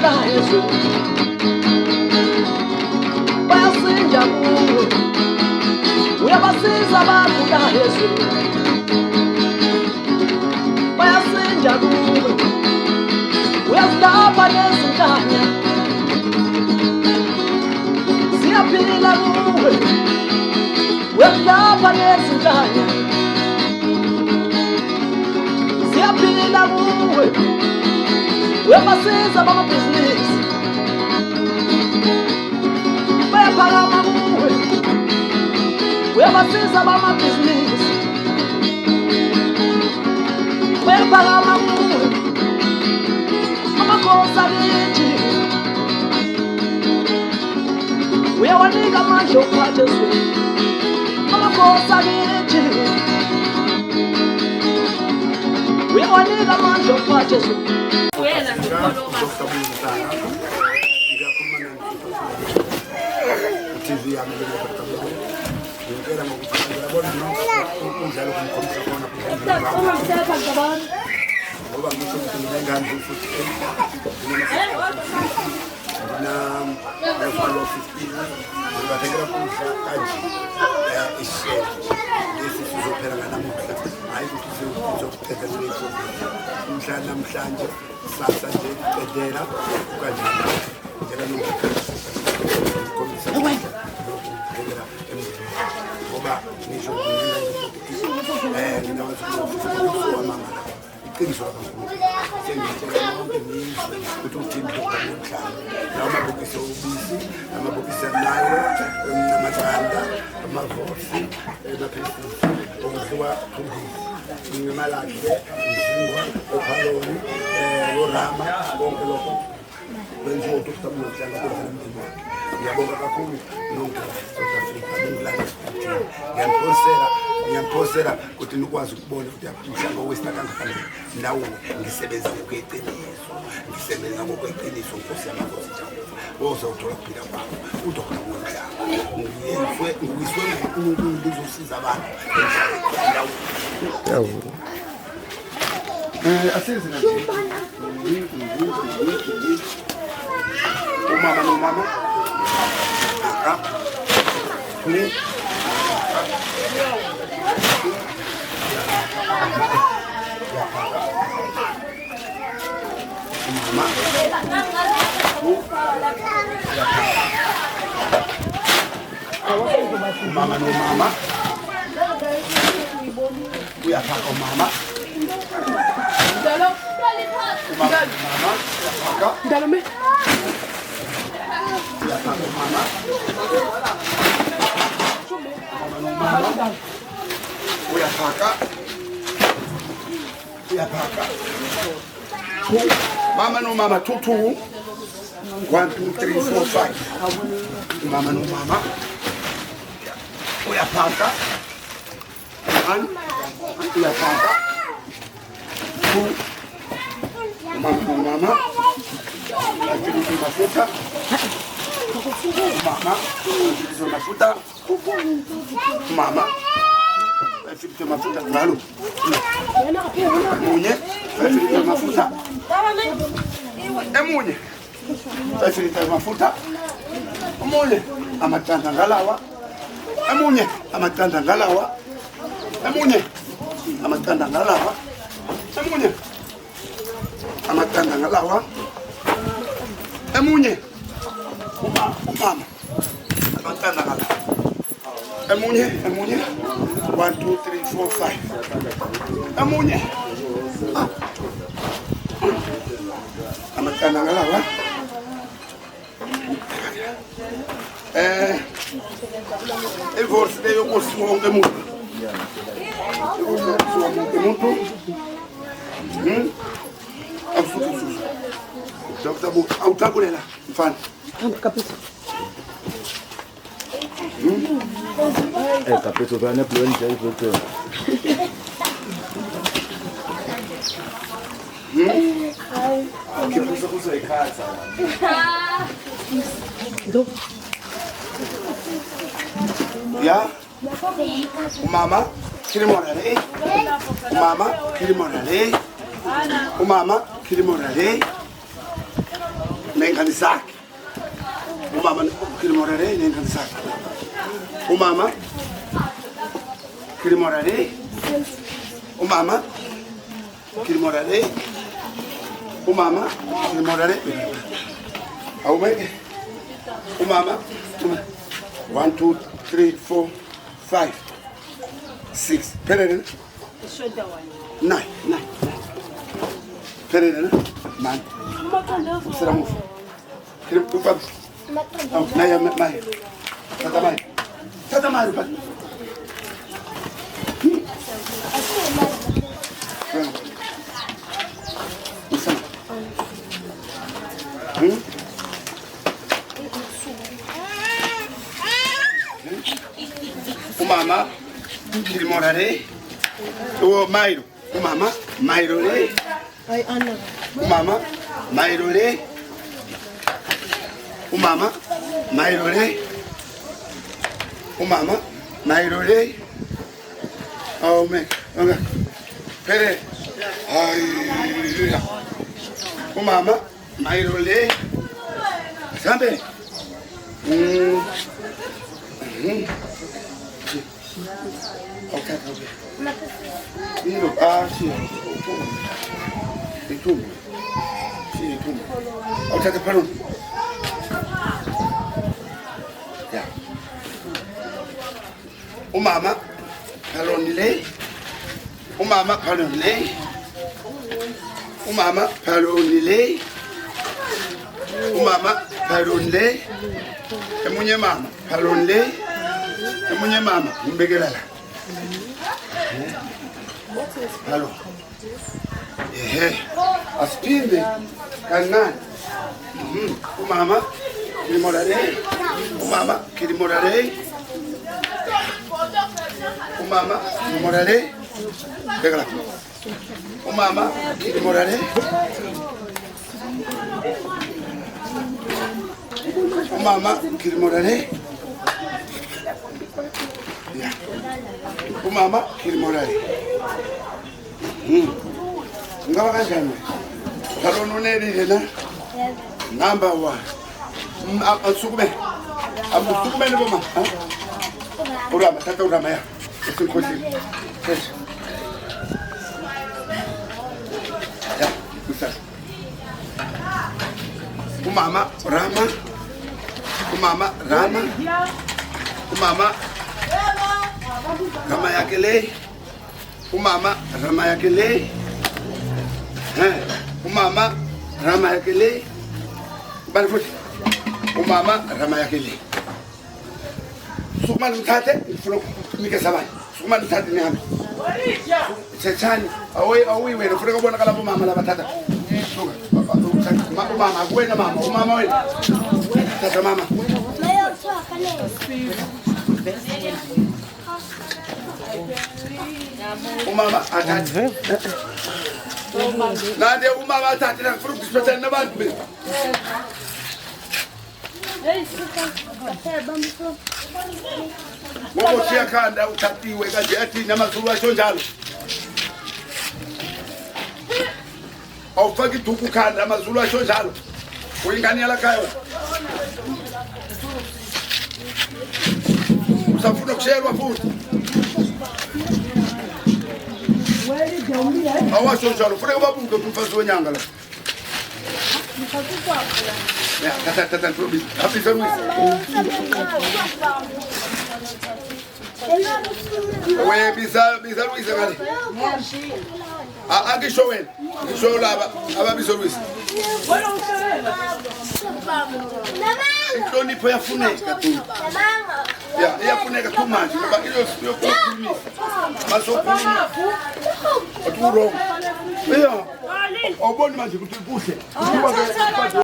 bakunda Yesu bayasinja kuwe uyabasiza bakunda Yesu bayasinja kuwe uyazilapha nezintanya siyaphila kuwe uyazilapha nezintanya siyaphila kuwe uyabasiza bamabhizinisi bayaphakama kuwe uyabasiza bamabhizinisi bayaphakama kuwe amakhosi akithi uyawanika amandla okuphatha ezweni amakhosi akithi uyawanika amandla okuphatha ezweni TV yami ngiyakela ngokuthi ngiyabona umdlalo kumkhombisa khona ngoba ngisho ukuthi ngingane futhi na follow 15 ngibathekela kudla kanje ishare lesi sizophela nganamuhla hayi ukuthi sizoqeda lento umhla namhlanje sasa nje bedela kanjani ngicela ngikhombisa ngoba ngisho iqiniso kakhulu sengitshela bonke nizwe ukuthi uthini lokuhlala lawo mabhokisi obisi amabhokisi anayo amaqanda amavosi amaphilisi okudliwa imalahle izingwa ophaloni orama konke lokho kwenziwa ukuthi samuhlala kwezempilo ngiyabonga kakhulu nonke South Africa ngiyamphosela ukuthi nikwazi ukubona ukuthi umhlaba wesina kangakanani nawo ngisebenza ngokweqiniso Nkosi yamakhosi Jehova ozothola ukuphila kwakho udokotela womhlaba ngiyiswe uNkulunkulu uzosiza abantu emhlabeni asize nje umama nomama mama no mama uyaphaka umama Dalome uyaphaka mama no mama 2 2 1 2 3 4 5 mama no mama uyaphaka uyaphaka mama no mama akilizo mafuta mama akilizo mafuta mama akilizo mafuta ngalo munye akilizo mafuta emunye akilizo mafuta munye amatanda ngalawa emunye amatanda ngalawa emunye amatanda ngalawa emunye amatanda ngalawa emunye umama amatanda ngalawa emunye 1 2 3 4 5 emunye amatanda ngalawa ivorsi leyo kusiwa wonke umuntu afuthi Dr. Bu awutakulela mfana Capito. Capito, vai na plano já voltou. Que você usa em casa? Ya umama kilimorale umama kilimorale umama kilimorale nengane zakhe. Umama Kilimorare nengane zakhe. Umama Kilimorare. Umama Kilimorare. Umama Kilimorare. Awumeke. Umama 1 2 3 4 5 6 Perere. Nine. Perere. Man. Seramu. Kirim upap. Naya mai. Tata mai pak. Umama Kilimorare. Oh Mairo. Umama Mairo le. Umama Mairo le. Umama Mairo le. Umama Mairo le. Oh me. Okay. Pere. Hallelujah. Umama Mairo le. Sambe. Okay. Ilo si. Itu. Okay, terus. Ya. Umama palonile. Umama palonile. Umama palonile. Umama palonile. Emunye mama palonile. Emunye mama umbekelala. Halo. Aspinde kanan. Umama Kilimorare. Umama Kilimorare. Umama Kilimorare. Pegala. Umama Kilimorare. Umama Kilimorare. Ya. Umama Kilimorare. Ngawa kanjani? Kalononeli na number 1. Asukume. Asukume ni boma. Urama, tata urama ya. Usinkosi. Yes. Ya, usa. Umama Rama. Umama Rama. Umama Rama yakele. Umama Rama yakele. Umama Rama yakele. Banfuti. Umama Rama yakele. Sukman mtate fulo mike sabai. Sukman mtate ni hami. Chechani awi we fulo bona kala mama la batata. Mama kwena mama. Umama we. Tata mama. Umama atati. Nade umama atati na fruit special na bantu be. Momo tia kanda utatiwe kaje ati na mazulu acho njalo. Aufaki tuku kanda mazulu acho njalo. Uingania la kayo. Usafuna kusherwa futhi. Awasho njalo funeka babuke kumfazi wenyanga la. Ya tata probi. Happy service. Wewe bisa Luis ngale. Akishowen. Ngisho laba ababiso Luis. Inhlonipho yafuneka tu. Ya iyafuneka too much ngoba iyo kukhulumisa. Masokhuluma. Oturo. Iyo. Awuboni manje ukuthi kuhle. Kuba ke